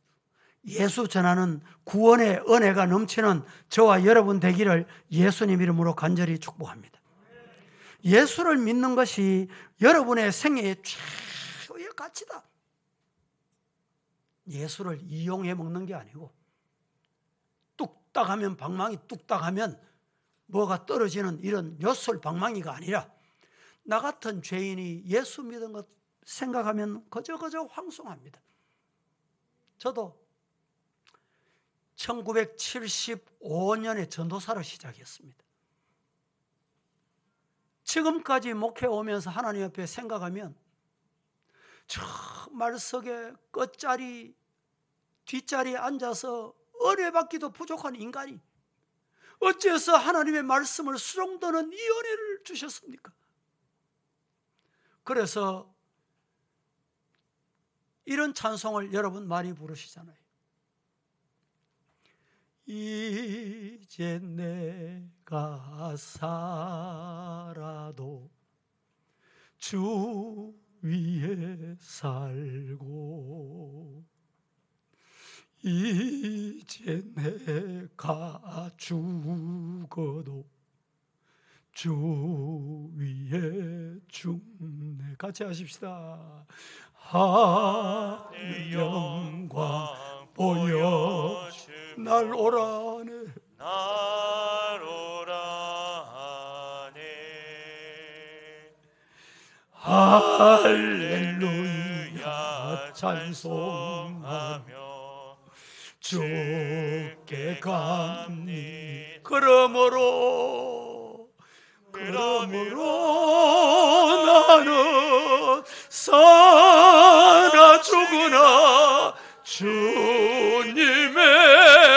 예수 전하는 구원의 은혜가 넘치는 저와 여러분 되기를 예수님 이름으로 간절히 축복합니다. 예수를 믿는 것이 여러분의 생애의 최고의 가치다. 예수를 이용해 먹는 게 아니고 뚝딱 하면 방망이 뚝딱 하면 뭐가 떨어지는 이런 엿솔 방망이가 아니라 나 같은 죄인이 예수 믿은 것 생각하면 그저 황송합니다. 저도 1975년에 전도사를 시작했습니다. 지금까지 목회 오면서 하나님 앞에 생각하면 저 말석에 끝자리 뒷자리에 앉아서 은혜받기도 부족한 인간이 어째서 하나님의 말씀을 수종드는 이 은혜를 주셨습니까? 그래서 이런 찬송을 여러분 많이 부르시잖아요. 이제 내가 살아도 주 위에 살고 이제 내가 죽어도 주 위에 죽네. 같이 하십시다. 하늘 영광 보여주 날 오라네. 날 오라네. 할렐루야 찬송하며 주께 감니. 그러므로 나는 사나 죽으나 주님의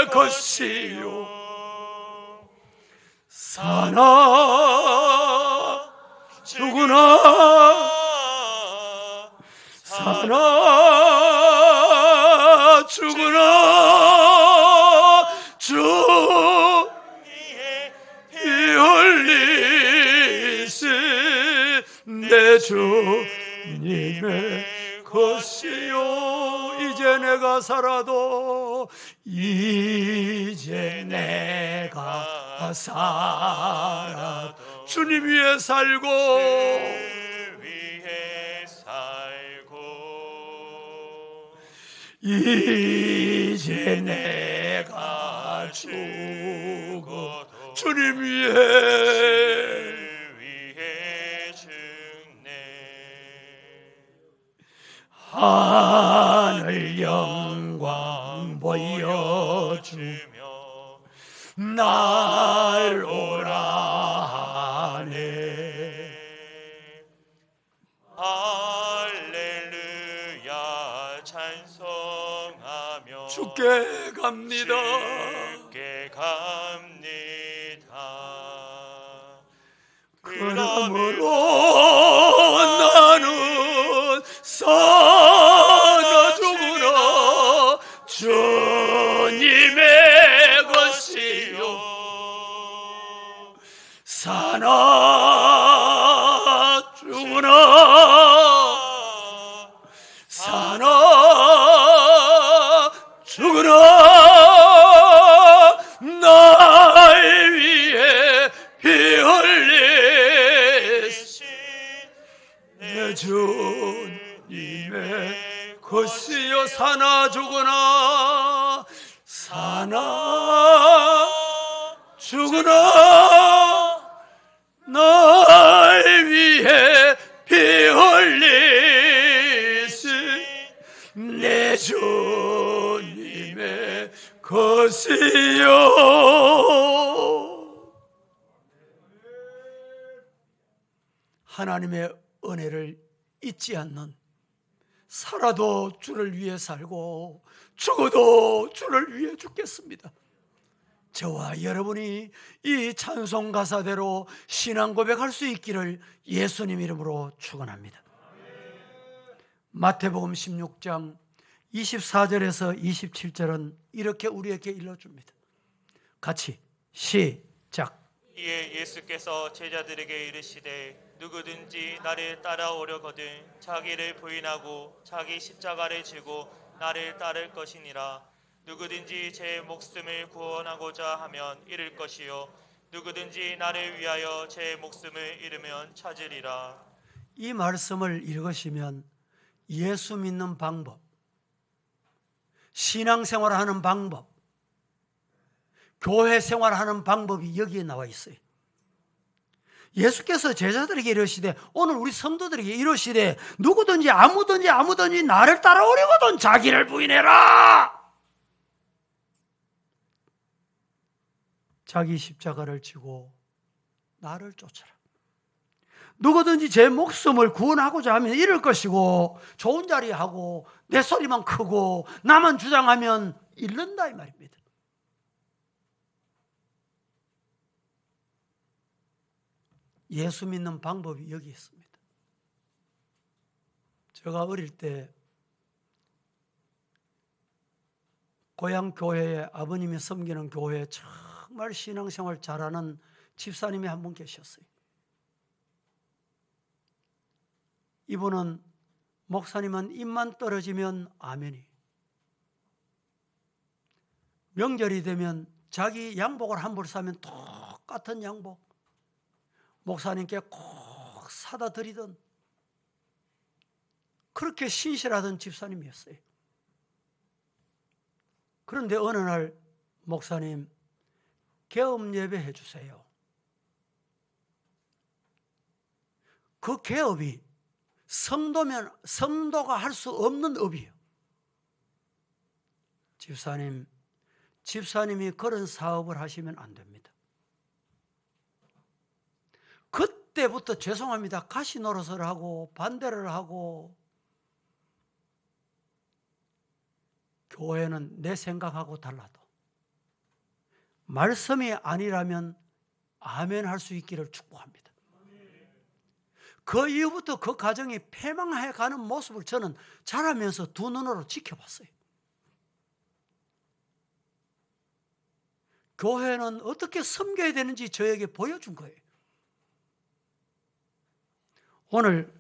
것이요. 사나 죽으나 사나 죽으나 주 흘리시 내 주님의 것이요. 이제 내가 살아도 이제 내가 살아도 주님 위에 살고 이제 내가 죽어도 주님 위에 죽네. 하늘 영광 보여주며 날 오라 하네. 할렐루야 찬송하며 주께 갑니다. 주께 갑니다. 그러므로 나는 사나 죽으나 주님의 것이요. 사나 죽으나 사나 죽으나 님의 것이여 사나 죽으나 사나 죽으나 날 위해 피 흘리신 내 주님의 것이요. 하나님의 은혜를 잊지 않는, 살아도 주를 위해 살고 죽어도 주를 위해 죽겠습니다. 저와 여러분이 이 찬송 가사대로 신앙 고백할 수 있기를 예수님 이름으로 축원합니다. 마태복음 16장 24절에서 27절은 이렇게 우리에게 일러줍니다. 같이 시작. 이에 예수께서 제자들에게 이르시되 누구든지 나를 따라오려거든 자기를 부인하고 자기 십자가를 지고 나를 따를 것이니라. 누구든지 제 목숨을 구원하고자 하면 잃을 것이요 누구든지 나를 위하여 제 목숨을 잃으면 찾으리라. 이 말씀을 읽으시면 예수 믿는 방법, 신앙생활하는 방법, 교회 생활하는 방법이 여기에 나와 있어요. 예수께서 제자들에게 이러시되, 오늘 우리 성도들에게 이러시되, 누구든지 아무든지 나를 따라오려거든 자기를 부인해라. 자기 십자가를 지고 나를 쫓아라. 누구든지 제 목숨을 구원하고자 하면 잃을 것이고, 좋은 자리 하고 내 소리만 크고 나만 주장하면 잃는다 이 말입니다. 예수 믿는 방법이 여기 있습니다. 제가 어릴 때 고향 교회에, 아버님이 섬기는 교회에 정말 신앙생활 잘하는 집사님이 한 분 계셨어요. 이분은 목사님은 입만 떨어지면 아멘이, 명절이 되면 자기 양복을 한 벌 사면 똑같은 양복 목사님께 꼭 사다 드리던, 그렇게 신실하던 집사님이었어요. 그런데 어느 날 목사님 개업 예배 해주세요. 그 개업이 성도가 할 수 없는 업이에요. 집사님이 그런 사업을 하시면 안 됩니다. 그때부터 죄송합니다, 가시 노릇을 하고 반대를 하고, 교회는 내 생각하고 달라도 말씀이 아니라면 아멘 할 수 있기를 축복합니다. 그 이후부터 그 가정이 패망해 가는 모습을 저는 자라면서 두 눈으로 지켜봤어요. 교회는 어떻게 섬겨야 되는지 저에게 보여준 거예요. 오늘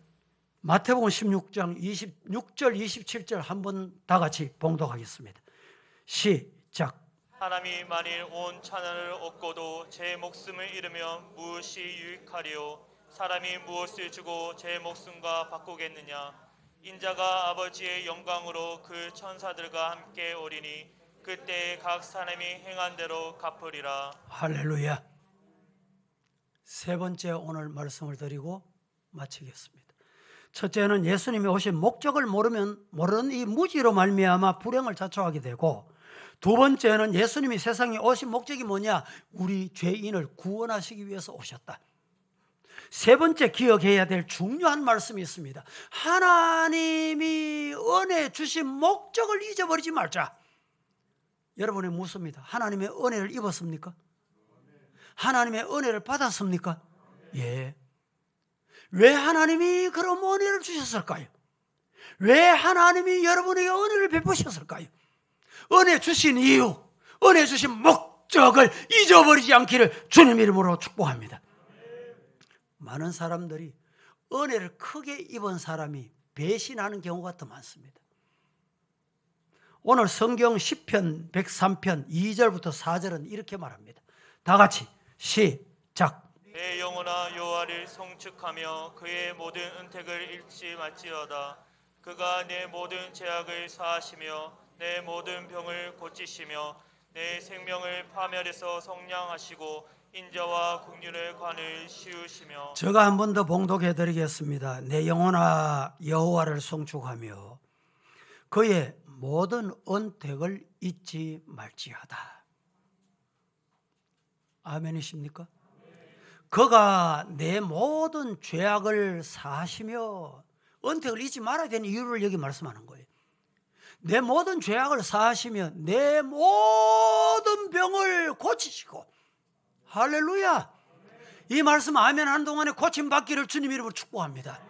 마태복음 16장 26절 27절 한번 다 같이 봉독하겠습니다. 시작. 사람이 만일 온 천하를 얻고도 제 목숨을 잃으면 무엇이 유익하리요? 사람이 무엇을 주고 제 목숨과 바꾸겠느냐? 인자가 아버지의 영광으로 그 천사들과 함께 오리니 그때 각 사람이 행한 대로 갚으리라. 할렐루야. 세 번째 오늘 말씀을 드리고 마치겠습니다. 첫째는 예수님이 오신 목적을 모르는 이 무지로 말미암아 불행을 자초하게 되고, 두 번째는 예수님이 세상에 오신 목적이 뭐냐? 우리 죄인을 구원하시기 위해서 오셨다. 세 번째 기억해야 될 중요한 말씀이 있습니다. 하나님이 은혜 주신 목적을 잊어버리지 말자. 여러분이 묻습니다. 하나님의 은혜를 입었습니까? 하나님의 은혜를 받았습니까? 예. 왜 하나님이 그런 은혜를 주셨을까요? 왜 하나님이 여러분에게 은혜를 베푸셨을까요? 은혜 주신 이유, 은혜 주신 목적을 잊어버리지 않기를 주님 이름으로 축복합니다. 많은 사람들이 은혜를 크게 입은 사람이 배신하는 경우가 더 많습니다. 오늘 성경 시편 103편 2절부터 4절은 이렇게 말합니다. 다 같이 시작. 내 영혼아 여호와를 송축하며 그의 모든 은택을 잃지 말지어다. 그가 내 모든 죄악을 사하시며 내 모든 병을 고치시며 내 생명을 파멸해서 성량하시고 인자와 긍휼의 관을 씌우시며. 제가 한 번 더 봉독해 드리겠습니다. 내 영혼아 여호와를 송축하며 그의 모든 언택을 잊지 말지어다. 아멘이십니까? 그가 내 모든 죄악을 사하시며, 언택을 잊지 말아야 되는 이유를 여기 말씀하는 거예요. 내 모든 죄악을 사하시며 내 모든 병을 고치시고. 할렐루야. 이 말씀 아멘 하는 동안에 고침받기를 주님 이름으로 축복합니다.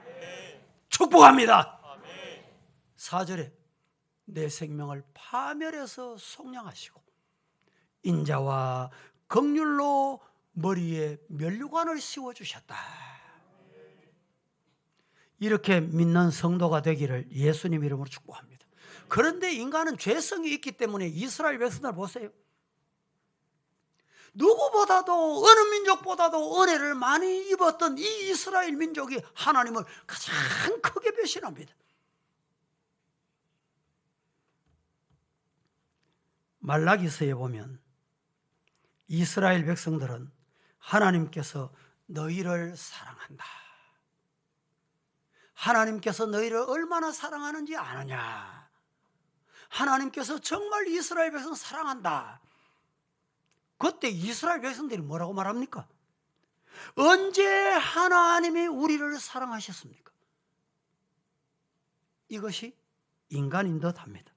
축복합니다. 4절에 내 생명을 파멸해서 속량하시고 인자와 긍휼로 머리에 면류관을 씌워주셨다. 이렇게 믿는 성도가 되기를 예수님 이름으로 축복합니다. 그런데 인간은 죄성이 있기 때문에 이스라엘 백성들 보세요. 누구보다도 어느 민족보다도 은혜를 많이 입었던 이 이스라엘 민족이 하나님을 가장 크게 배신합니다. 말라기서에 보면 이스라엘 백성들은 하나님께서 너희를 사랑한다. 하나님께서 너희를 얼마나 사랑하는지 아느냐. 하나님께서 정말 이스라엘 백성 사랑한다. 그때 이스라엘 백성들이 뭐라고 말합니까? 언제 하나님이 우리를 사랑하셨습니까? 이것이 인간인 듯합니다.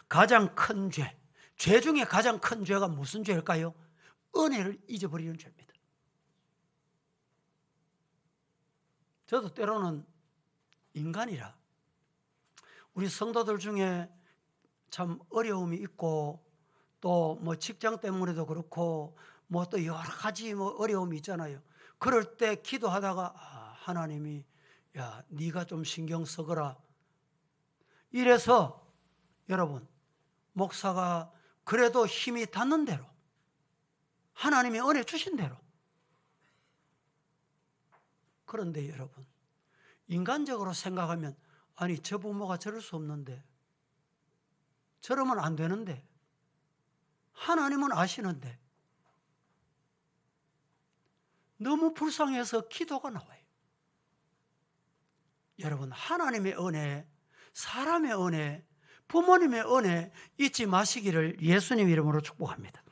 가장 큰 죄 중에 가장 큰 죄가 무슨 죄일까요? 은혜를 잊어버리는 죄입니다. 저도 때로는 인간이라 우리 성도들 중에 참 어려움이 있고 또 뭐 직장 때문에도 그렇고 뭐 또 여러 가지 뭐 어려움이 있잖아요. 그럴 때 기도하다가 하나님이 야 네가 좀 신경 써거라. 이래서 여러분 목사가 그래도 힘이 닿는 대로 하나님이 은혜 주신 대로. 그런데 여러분 인간적으로 생각하면 아니 저 부모가 저럴 수 없는데 저러면 안 되는데 하나님은 아시는데 너무 불쌍해서 기도가 나와요. 여러분 하나님의 은혜, 사람의 은혜, 부모님의 은혜 잊지 마시기를 예수님 이름으로 축복합니다.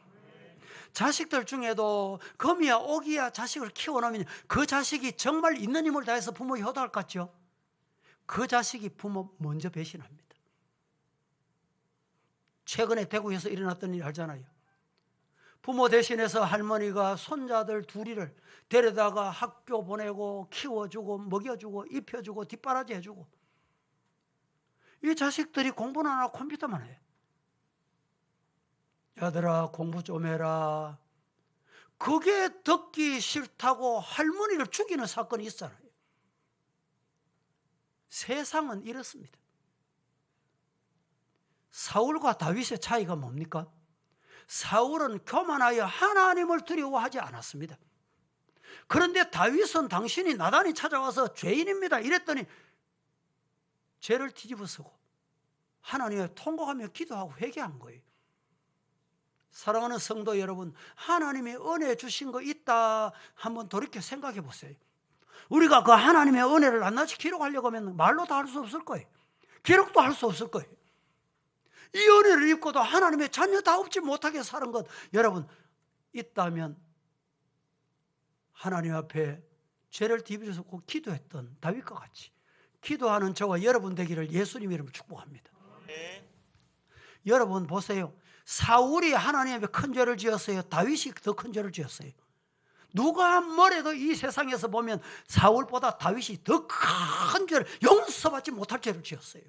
자식들 중에도 금이야 옥이야 자식을 키워놓으면 그 자식이 정말 있는 힘을 다해서 부모 효도할 것 같죠? 그 자식이 부모 먼저 배신합니다. 최근에 대구에서 일어났던 일 알잖아요. 부모 대신해서 할머니가 손자들 둘이를 데려다가 학교 보내고 키워주고 먹여주고 입혀주고 뒷바라지 해주고 이 자식들이 공부는 안 하고 컴퓨터만 해요. 얘들아 공부 좀 해라. 그게 듣기 싫다고 할머니를 죽이는 사건이 있잖아요. 세상은 이렇습니다. 사울과 다윗의 차이가 뭡니까? 사울은 교만하여 하나님을 두려워하지 않았습니다. 그런데 다윗은 당신이 나단이 찾아와서 죄인입니다 이랬더니 죄를 뒤집어쓰고 하나님을 통곡하며 기도하고 회개한 거예요. 사랑하는 성도 여러분, 하나님의 은혜 주신 거 있다 한번 돌이켜 생각해 보세요. 우리가 그 하나님의 은혜를 낱낱이 기록하려고 하면 말로 다 할 수 없을 거예요. 기록도 할 수 없을 거예요. 이 은혜를 입고도 하나님의 자녀다움지 못하게 사는 것 여러분 있다면 하나님 앞에 죄를 뒤집어서 기도했던 다윗과 같이 기도하는 저와 여러분 되기를 예수님 이름으로 축복합니다. 네. 여러분 보세요. 사울이 하나님 앞에 큰 죄를 지었어요? 다윗이 더 큰 죄를 지었어요? 누가 뭐래도 이 세상에서 보면 사울보다 다윗이 더 큰 죄를 용서받지 못할 죄를 지었어요.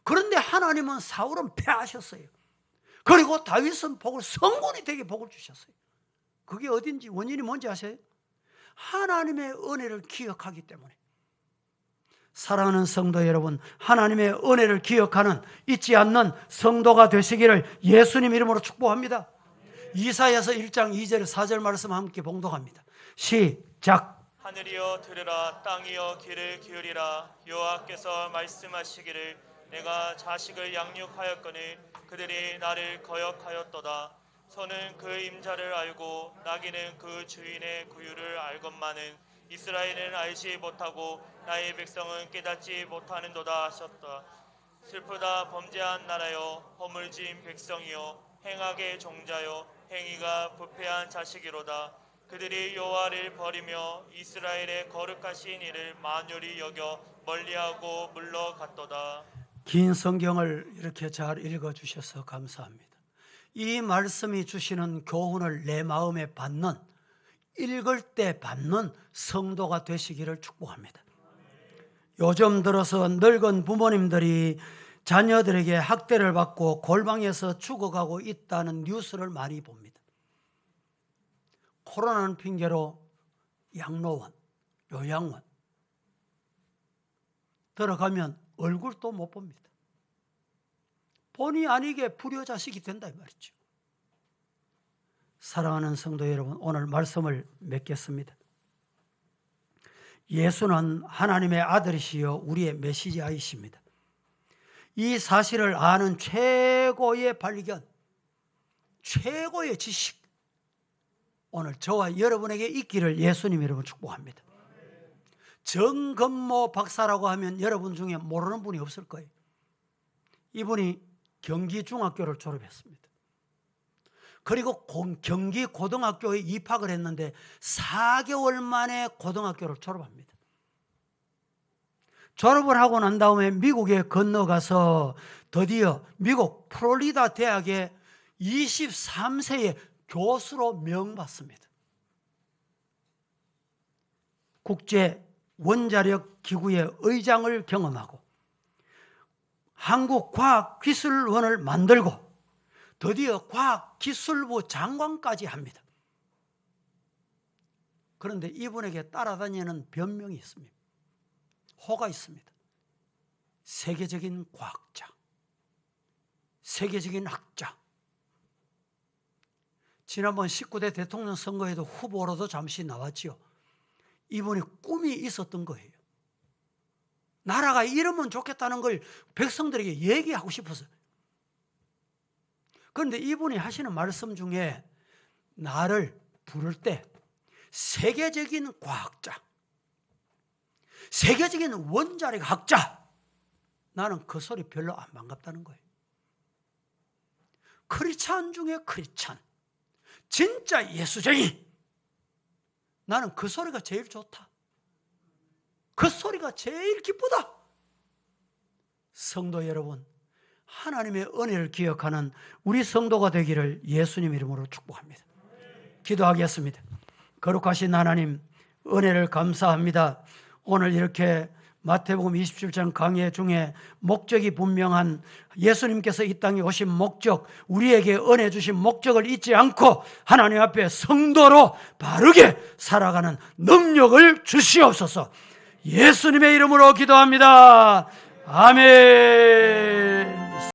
그런데 하나님은 사울은 패하셨어요. 그리고 다윗은 복을 성군이 되게 복을 주셨어요. 그게 어딘지 원인이 뭔지 아세요? 하나님의 은혜를 기억하기 때문에. 사랑하는 성도 여러분, 하나님의 은혜를 기억하는 잊지 않는 성도가 되시기를 예수님 이름으로 축복합니다. 이사야서 1장 2절 4절 말씀 함께 봉독합니다. 시작. 하늘이여 들으라. 땅이여 귀를 기울이라. 여호와께서 말씀하시기를 내가 자식을 양육하였거늘 그들이 나를 거역하였도다. 소는 그 임자를 알고 나귀는 그 주인의 구유를 알건만은 이스라엘은 알지 못하고 나의 백성은 깨닫지 못하는도다 하셨다. 슬프다 범죄한 나라여, 허물진 백성이여, 행악의 종자여, 행위가 부패한 자식이로다. 그들이 여호와를 버리며 이스라엘의 거룩하신 이를 만연히 여겨 멀리하고 물러갔도다. 긴 성경을 이렇게 잘 읽어주셔서 감사합니다. 이 말씀이 주시는 교훈을 내 마음에 받는, 읽을 때 받는 성도가 되시기를 축복합니다. 요즘 들어서 늙은 부모님들이 자녀들에게 학대를 받고 골방에서 죽어가고 있다는 뉴스를 많이 봅니다. 코로나는 핑계로 양로원, 요양원 들어가면 얼굴도 못 봅니다. 본의 아니게 불효자식이 된다 이 말이죠. 사랑하는 성도 여러분, 오늘 말씀을 맺겠습니다. 예수는 하나님의 아들이시여 우리의 메시아이십니다. 이 사실을 아는 최고의 발견, 최고의 지식, 오늘 저와 여러분에게 있기를 예수님 이름으로 축복합니다. 정건모 박사라고 하면 여러분 중에 모르는 분이 없을 거예요. 이분이 경기중학교를 졸업했습니다. 그리고 경기고등학교에 입학을 했는데 4개월 만에 고등학교를 졸업합니다. 졸업을 하고 난 다음에 미국에 건너가서 드디어 미국 플로리다 대학에 23세에 교수로 명받습니다. 국제 원자력 기구의 의장을 경험하고 한국과학기술원을 만들고 드디어 과학기술부 장관까지 합니다. 그런데 이분에게 따라다니는 변명이 있습니다. 호가 있습니다. 세계적인 과학자, 세계적인 학자. 지난번 19대 대통령 선거에도 후보로도 잠시 나왔지요. 이분이 꿈이 있었던 거예요. 나라가 이러면 좋겠다는 걸 백성들에게 얘기하고 싶어서. 그런데 이분이 하시는 말씀 중에 나를 부를 때 세계적인 과학자, 세계적인 원자력 학자, 나는 그 소리 별로 안 반갑다는 거예요. 크리스찬 중에 크리스찬, 진짜 예수쟁이, 나는 그 소리가 제일 좋다. 그 소리가 제일 기쁘다. 성도 여러분, 하나님의 은혜를 기억하는 우리 성도가 되기를 예수님 이름으로 축복합니다. 기도하겠습니다. 거룩하신 하나님, 은혜를 감사합니다. 오늘 이렇게 마태복음 27장 강해 중에 목적이 분명한 예수님께서 이 땅에 오신 목적, 우리에게 은혜 주신 목적을 잊지 않고 하나님 앞에 성도로 바르게 살아가는 능력을 주시옵소서. 예수님의 이름으로 기도합니다. 아멘.